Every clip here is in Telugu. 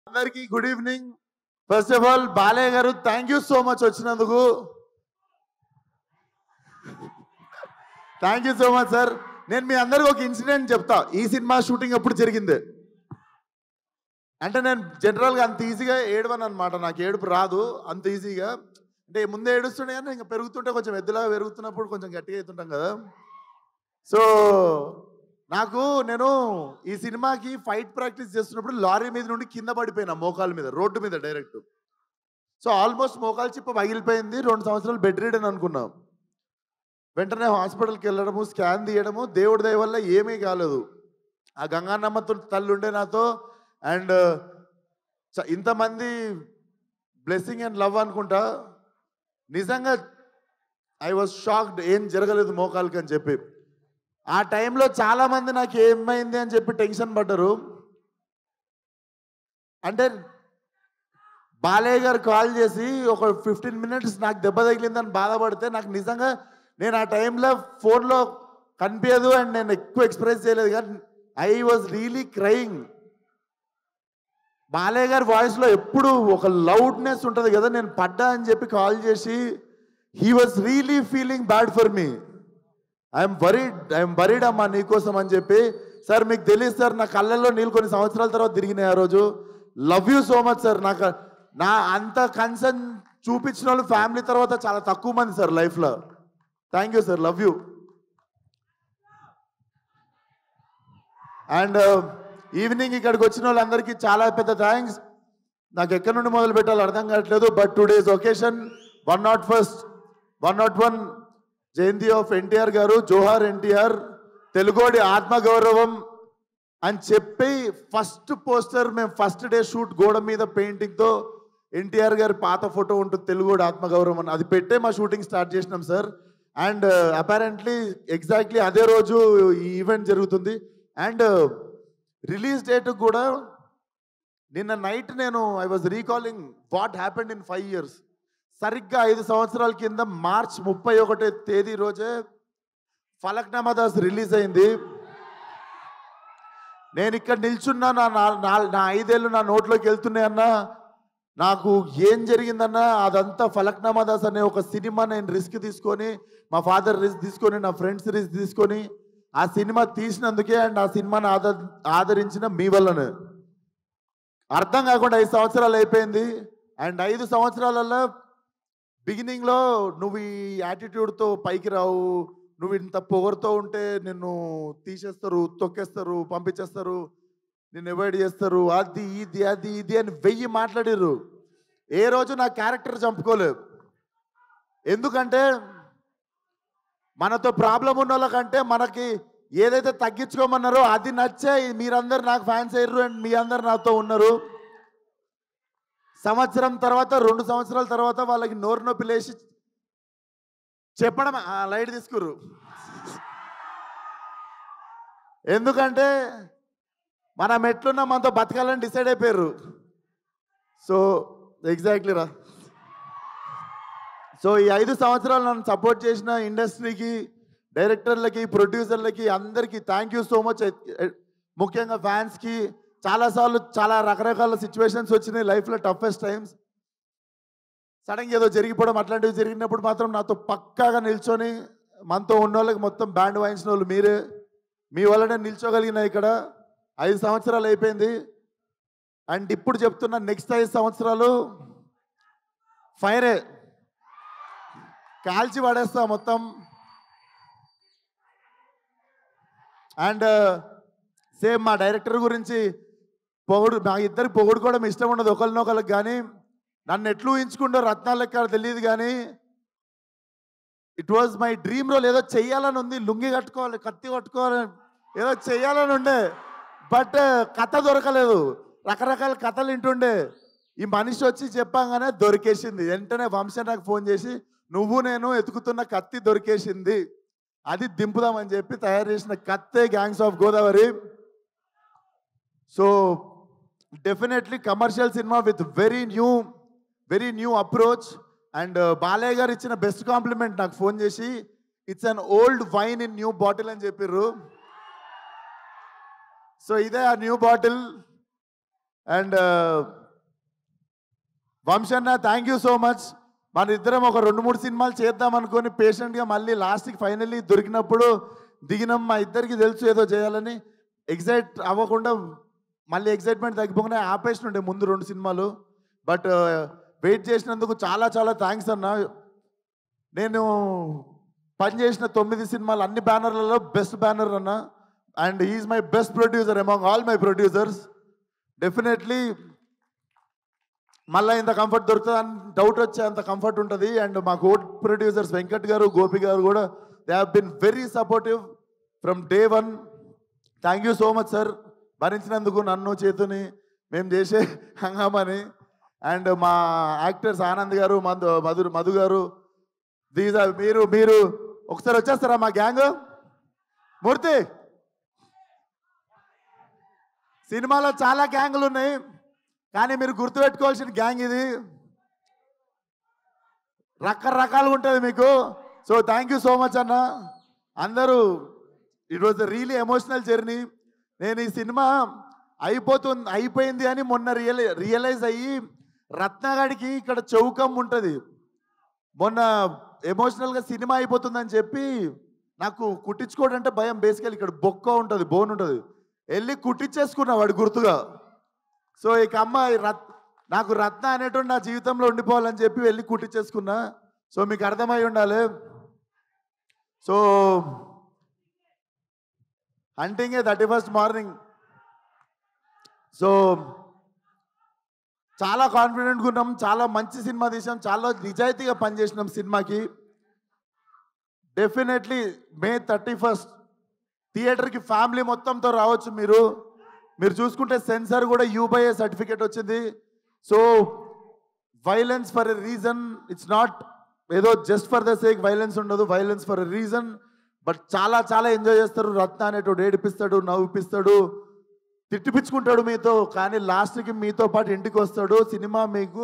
అందరికీ good evening. First of all Balayya గారు థ్యాంక్ యూ సో మచ్ వచ్చినందుకు. Thank you so much sir. నేను మీ అందరికి ఒక ఇన్సిడెంట్ చెప్తా. ఈ సినిమా షూటింగ్ ఎప్పుడు జరిగింది అంటే నేను జనరల్గా అంత ఈజీగా ఏడవను అనమాట. నాకు ఏడుపు రాదు అంత ఈజీగా. అంటే ముందే ఏడుస్తుండే కానీ ఇంకా పెరుగుతుంటే కొంచెం ఎద్దులాగా పెరుగుతున్నప్పుడు కొంచెం గట్టిగా అవుతుంటాం కదా. సో నేను ఈ సినిమాకి ఫైట్ ప్రాక్టీస్ చేస్తున్నప్పుడు లారీ మీద నుండి కింద పడిపోయినా మోకాల మీద, రోడ్డు మీద డైరెక్ట్. సో ఆల్మోస్ట్ మోకాలు చిప్ప పగిలిపోయింది. 2 సంవత్సరాలు బెడ్ రీడ్ అని అనుకున్నాం. వెంటనే హాస్పిటల్కి వెళ్ళడము, స్కాన్ తీయడము, దేవుడి దయ వల్ల ఏమీ కాలేదు. ఆ గంగానమ్మ తల్లి ఉండే నాతో. అండ్ ఇంతమంది బ్లెస్సింగ్ అండ్ లవ్ అనుకుంటా. నిజంగా ఐ వాజ్ షాక్డ్, ఏం జరగలేదు మోకాలకి అని చెప్పి. ఆ టైంలో చాలామంది నాకు ఏమైంది అని చెప్పి టెన్షన్ పడ్డారు. అంటే బాలయ్య గారు కాల్ చేసి ఒక 15 మినిట్స్ నాకు దెబ్బ తగిలిందని బాధపడితే నాకు నిజంగా నేను ఆ టైంలో ఫోన్లో కనిపించదు అండ్ నేను ఎక్కువ ఎక్స్ప్రెస్ చేయలేదు కానీ I was really crying. Balayya గారి వాయిస్లో ఎప్పుడు ఒక లౌడ్నెస్ ఉంటుంది కదా. నేను పడ్డా అని చెప్పి కాల్ చేసి he was really feeling bad for me. I'm worried అమ్మా నీకోసం అని చెప్పి. సార్ మీకు తెలియదు సార్, నా కళ్ళల్లో నీళ్ళు కొన్ని సంవత్సరాల తర్వాత తిరిగినాయి ఆ రోజు. Love you so much sir. నా అంత కన్సర్న్ చూపించిన వాళ్ళు ఫ్యామిలీ తర్వాత చాలా తక్కువ మంది సార్ లైఫ్లో. Thank you sir, love you. And evening ఇక్కడికి వచ్చిన వాళ్ళందరికీ చాలా పెద్ద థ్యాంక్స్. నాకు ఎక్కడి నుండి మొదలు పెట్టాలో అర్థం కావట్లేదు. బట్ టుడేస్ ఒకేషన్ 101 జయంతి ఆఫ్ ఎన్టీఆర్ గారు. జోహార్ ఎన్టీఆర్, తెలుగోడి ఆత్మగౌరవం అని చెప్పి ఫస్ట్ పోస్టర్ మేము ఫస్ట్ డే షూట్ గోడ మీద పెయింటింగ్తో ఎన్టీఆర్ గారి పాత ఫోటో ఉంటుంది, తెలుగోడి ఆత్మగౌరవం అని. అది పెట్టే మా షూటింగ్ స్టార్ట్ చేసినాం సార్. అండ్ అపారెంట్లీ ఎగ్జాక్ట్లీ అదే రోజు ఈ ఈవెంట్ జరుగుతుంది. అండ్ రిలీజ్ డేట్ కూడా నిన్న night I was recalling what happened in 5 years. సరిగ్గా 5 సంవత్సరాల కింద మార్చ్ 31వ తేదీ రోజే ఫలక్నామా దాస్ రిలీజ్ అయింది. నేను ఇక్కడ నిల్చున్నా, నా 5 ఏళ్ళు నా నోట్లోకి వెళ్తున్నాయన్నా. నాకు ఏం జరిగిందన్నా అదంతా ఫలక్నామా దాస్ అనే ఒక సినిమా నేను రిస్క్ తీసుకొని, మా ఫాదర్ రిస్క్ తీసుకొని, నా ఫ్రెండ్స్ రిస్క్ తీసుకొని ఆ సినిమా తీసినందుకే అండ్ ఆ సినిమాని ఆదరించిన మీ వల్లనే. అర్థం కాకుండా 5 సంవత్సరాలు అయిపోయింది. అండ్ 5 సంవత్సరాలలో బిగినింగ్లో నువ్వు ఈ యాటిట్యూడ్తో పైకి రావు, నువ్వు ఇంత పొగరుతో ఉంటే నిన్ను తీసేస్తారు, తొక్కేస్తారు, పంపించేస్తారు, నిన్ను అవాయిడ్ చేస్తారు, అది ఇది అని 1000 మాట్లాడారు. ఏ రోజు నా క్యారెక్టర్ చంపుకోలేదు. ఎందుకంటే మనతో ప్రాబ్లం ఉన్న వాళ్ళకంటే మనకి ఏదైతే తగ్గించుకోమన్నారో అది నచ్చే మీరందరు నాకు ఫ్యాన్స్ అయ్యారు అండ్ మీ అందరు నాతో ఉన్నారు. సంవత్సరం తర్వాత 2 సంవత్సరాల తర్వాత వాళ్ళకి నోరు నొప్పి లేచి చెప్పడం లైట్ తీసుకురు. ఎందుకంటే మనం ఎట్లున్నా మనతో బతకాలని డిసైడ్ అయిపోయారు. సో ఎగ్జాక్ట్లీ రా. సో ఈ 5 సంవత్సరాలు నన్ను సపోర్ట్ చేసిన ఇండస్ట్రీకి, డైరెక్టర్లకి, ప్రొడ్యూసర్లకి అందరికీ థ్యాంక్ యూ సో మచ్. ముఖ్యంగా ఫ్యాన్స్కి. చాలాసార్లు చాలా రకరకాల సిచ్యువేషన్స్ వచ్చినాయి లైఫ్లో, టఫెస్ట్ టైమ్స్. సడన్గా ఏదో జరిగిపోవడం అట్లాంటివి జరిగినప్పుడు మాత్రం నాతో పక్కాగా నిల్చొని మనతో ఉన్న వాళ్ళకి మొత్తం బ్యాండ్ వాయించిన వాళ్ళు మీరే. మీ వల్లనే నిల్చోగలిగిన ఇక్కడ. 5 సంవత్సరాలు అయిపోయింది. అండ్ ఇప్పుడు చెప్తున్నా, నెక్స్ట్ 5 సంవత్సరాలు ఫైరే, కాల్చి పడేస్తా మొత్తం. అండ్ సేమ్ మా డైరెక్టర్ గురించి మా ఇద్దరికి పొగుడుకోవడం ఇష్టం ఉండదు ఒకరినొకరికి. కానీ నన్ను ఎట్లు ఊహించుకుంటో రత్నాలు లెక్క తెలియదు కానీ it was my dream role. ఏదో చెయ్యాలని ఉంది, లుంగి కట్టుకోవాలి, కత్తి కట్టుకోవాలి, ఏదో చెయ్యాలని ఉండే. బట్ కథ దొరకలేదు. రకరకాల కథలు వింటుండే. ఈ మనిషి వచ్చి చెప్పంగానే దొరికేసింది. వెంటనే వంశీ నాకు ఫోన్ చేసి నువ్వు నేను ఎతుకుతున్న కత్తి దొరికేసింది, అది దింపుదామని చెప్పి తయారు చేసిన కత్తే gangs of Godavari. So definitely commercial cinema with very new approach. And Balayya garu ఇచ్చిన బెస్ట్ కాంప్లిమెంట్ నాకు ఫోన్ చేసి it's an old wine in new bottle అని చెప్పారు. సో ఇదే ఆ new bottle. And Vamshanna thank you so much. మన ఇద్దరం ఒక 2-3 సినిమాలు చేద్దాం అనుకొని పేషెంట్గా మళ్ళీ లాస్ట్కి ఫైనల్లీ దొరికినప్పుడు దిగినాం. మా ఇద్దరికి తెలుసు ఏదో చేయాలని. ఎగ్జైట్ అవ్వకుండా మళ్ళీ ఎగ్జైట్మెంట్ తగ్గిపోకుండా ఆపేసినుండే ముందు 2 సినిమాలు. బట్ వెయిట్ చేసినందుకు చాలా చాలా థ్యాంక్స్ అన్న. నేను పనిచేసిన 9 సినిమాలు అన్ని బ్యానర్లలో బెస్ట్ బ్యానర్ అన్న. And he's my best producer among all my producers. Definitely మళ్ళీ ఇంత కంఫర్ట్ దొరుకుతుంది అని డౌట్ వచ్చే అంత కంఫర్ట్ ఉంటుంది. అండ్ మా కో ప్రొడ్యూసర్స్ వెంకట్ గారు, గోపి గారు కూడా they have been very supportive from day 1. Thank you so much sir భరించినందుకు నన్ను, చేతుని, మేము చేసే హంగామని. అండ్ మా యాక్టర్స్ ఆనంద్ గారు, మధు గారు, దీస్ ఆర్ మీరు ఒకసారి వచ్చేస్తారా మా గ్యాంగ్? మూర్తి, సినిమాలో చాలా గ్యాంగులు ఉన్నాయి కానీ మీరు గుర్తుపెట్టుకోవాల్సిన గ్యాంగ్ ఇది. రకరకాలుగా ఉంటుంది మీకు. So thank you so much అన్న. అందరూ it was the really emotional journey. నేను ఈ సినిమా అయిపోయింది అని మొన్న రియలైజ్ అయ్యి రత్నగాడికి ఇక్కడ చౌకం ఉంటుంది. మొన్న ఎమోషనల్గా సినిమా అయిపోతుందని చెప్పి నాకు కుట్టించుకోవడం అంటే భయం. బేసికల్ ఇక్కడ బొక్క ఉంటుంది, బోన్ ఉంటుంది. వెళ్ళి కుట్టించేసుకున్నా వాడు గుర్తుగా. సో ఇక అమ్మాయి నాకు రత్న అనేటువంటి నా జీవితంలో ఉండిపోవాలని చెప్పి వెళ్ళి కుట్టించేసుకున్నా. సో మీకు అర్థమై ఉండాలి. So hunting 31st morning. So చాలా కాన్ఫిడెంట్గా ఉన్నాం, చాలా మంచి సినిమా తీసాం, చాలా నిజాయితీగా పనిచేసినాం సినిమాకి. డెఫినెట్లీ May 31st థియేటర్కి ఫ్యామిలీ మొత్తంతో రావచ్చు. మీరు చూసుకుంటే సెన్సార్ కూడా U/A సర్టిఫికేట్ వచ్చింది. So violence for a reason, it's not ఏదో just for the sake violence ఉండదు, violence for a reason. But చాలా చాలా ఎంజాయ్ చేస్తారు. రత్న అనేటోడు ఏడిపిస్తాడు, నవ్విపిస్తాడు, తిట్టిపించుకుంటాడు మీతో, కానీ లాస్ట్కి మీతో పాటు ఇంటికి వస్తాడు. సినిమా మీకు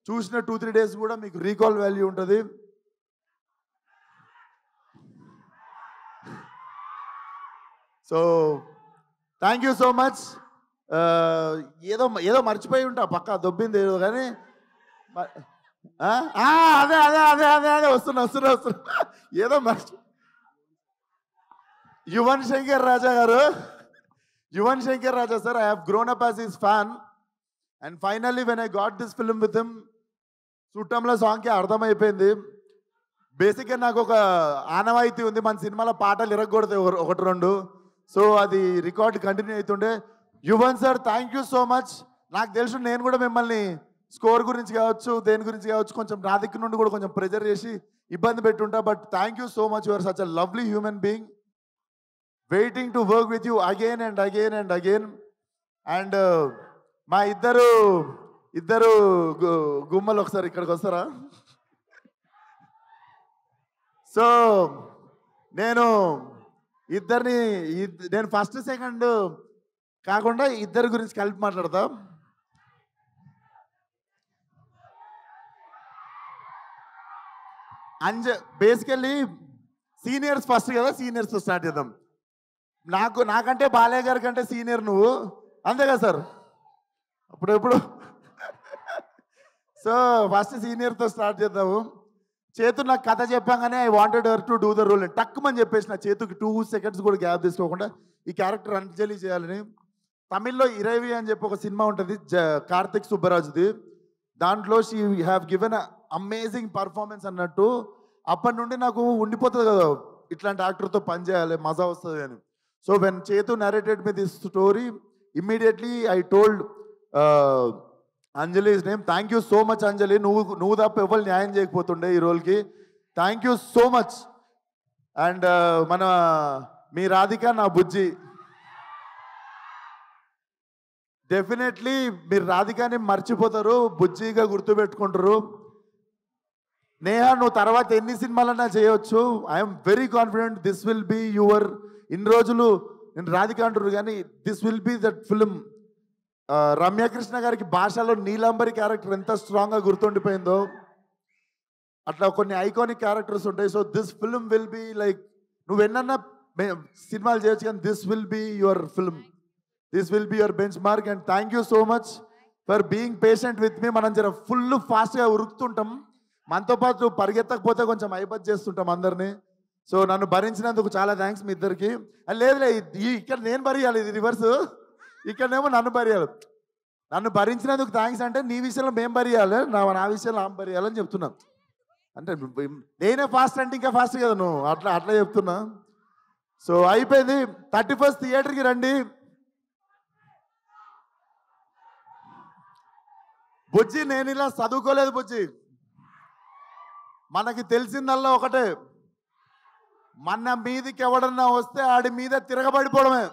చూసిన 2-3 డేస్ కూడా మీకు రీకాల్ వాల్యూ ఉంటుంది. So thank you so much. ఏదో మర్చిపోయి ఉంటా, పక్కా దొబ్బింది ఏదో కానీ అదే అదే అదే అదే అదే వస్తున్నా ఏదో Yuvan Shankar Raja garu, Yuvan Shankar Raja sir, I have grown up as his fan. And finally when I got this film with him, చుట్టంలో సాంగ్కి అర్థమైపోయింది. బేసిక్గా నాకు ఒక ఆనవాయితీ ఉంది, మన సినిమాలో పాటలు ఇరగకూడదు 1-2. సో అది రికార్డ్ కంటిన్యూ అవుతుండే. Yuvan sir thank you so much. నాకు తెలుసు నేను కూడా మిమ్మల్ని స్కోర్ గురించి కావచ్చు, దేని గురించి కావచ్చు, కొంచెం నా దిక్కు నుండి కూడా కొంచెం ప్రెజర్ చేసి ఇబ్బంది పెట్టుంటా. But thank you so much. You are such a lovely human being. Waiting to work with you again and again and again. And మా ఇద్దరు గుమ్మలు ఒకసారి ఇక్కడికి వస్తారా? సో నేను ఫస్ట్ సెకండ్ కాకుండా ఇద్దరి గురించి కలిపి మాట్లాడతా. బేసికల్లీ సీనియర్స్ ఫస్ట్ కదా, సీనియర్స్తో స్టార్ట్ చేద్దాం. నాకంటే బాలయ్య గారి కంటే సీనియర్ నువ్వు, అంతే కదా సార్? అప్పుడెప్పుడు సో ఫస్ట్ సీనియర్తో స్టార్ట్ చేద్దాము. చేతు నాకు కథ చెప్పాగానే I wanted her to do the role అని టక్కుమని చెప్పేసి నా చేతుకి 2 seconds కూడా గ్యాప్ తీసుకోకుండా ఈ క్యారెక్టర్ అంజలి చేయాలని. తమిళ్లో ఇరవి అని చెప్పి ఒక సినిమా ఉంటుంది కార్తిక్ సుబ్బరాజుది. దాంట్లో she have given amazing performance అన్నట్టు. అప్పటి నుండి నాకు ఉండిపోతుంది కదా ఇట్లాంటి యాక్టర్తో పనిచేయాలి, మజా వస్తుంది అని. So when Chetu narrated me this story, immediately I told Anjali's name. Thank you so much Anjali, నువ్వు తప్ప ఎవరు న్యాయం చేయకపోతుండే ఈ రోల్కి. Thank you so much. And మీ రాధిక నా బుజ్జి. డెఫినెట్లీ మీరు రాధికాని మర్చిపోతారు, బుజ్జిగా గుర్తుపెట్టుకుంటారు. నేహా నువ్వు తర్వాత ఎన్ని సినిమాలన్నా చేయవచ్చు. I'm very confident this will be your. ఇన్ని రోజులు నేను రాధిక అంటారు కానీ this will be that film. Ramya Krishna గారికి భాషలో నీలాంబరి క్యారెక్టర్ ఎంత స్ట్రాంగ్గా గుర్తుండిపోయిందో అట్లా కొన్ని ఐకానిక్ క్యారెక్టర్స్ ఉంటాయి. So this film will be like, నువ్వు ఎన్నన్నా సినిమాలు చేయొచ్చు కానీ this will be your film. This will be your benchmark. And thank you so much for being patient with me. మనం జర ఫుల్ ఫాస్ట్గా ఉరుకుతుంటాం, మనతో పాటు పరిగెత్తకపోతే కొంచెం అయిపోతు చేస్తుంటాం అందరినీ. సో నన్ను భరించినందుకు చాలా థ్యాంక్స్ మీ ఇద్దరికి. లేదులే, ఇక్కడ నేను భరియాలి, ఇది రివర్స్, ఇక్కడనేమో నన్ను భరియాలి. నన్ను భరించినందుకు థ్యాంక్స్ అంటే నీ విషయంలో మేము భరియాలి, నా విషయంలో ఆమె భరియాలని చెప్తున్నా. అంటే నేనే ఫాస్ట్ అంటే ఇంకా ఫాస్ట్ కదా నువ్వు, అట్లా చెప్తున్నా. సో అయిపోయింది. 31st థియేటర్కి రండి. బుజ్జి, నేను ఇలా చదువుకోలేదు బుజ్జి. మనకి తెలిసిందల్లా ఒకటే, మన మీదికి ఎవడన్నా వస్తే ఆడి మీద తిరగబడిపోవడమే.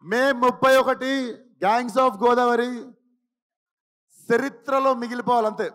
మే 31 గ్యాంగ్స్ ఆఫ్ గోదావరి చరిత్రలో మిగిలిపోవాలంతే.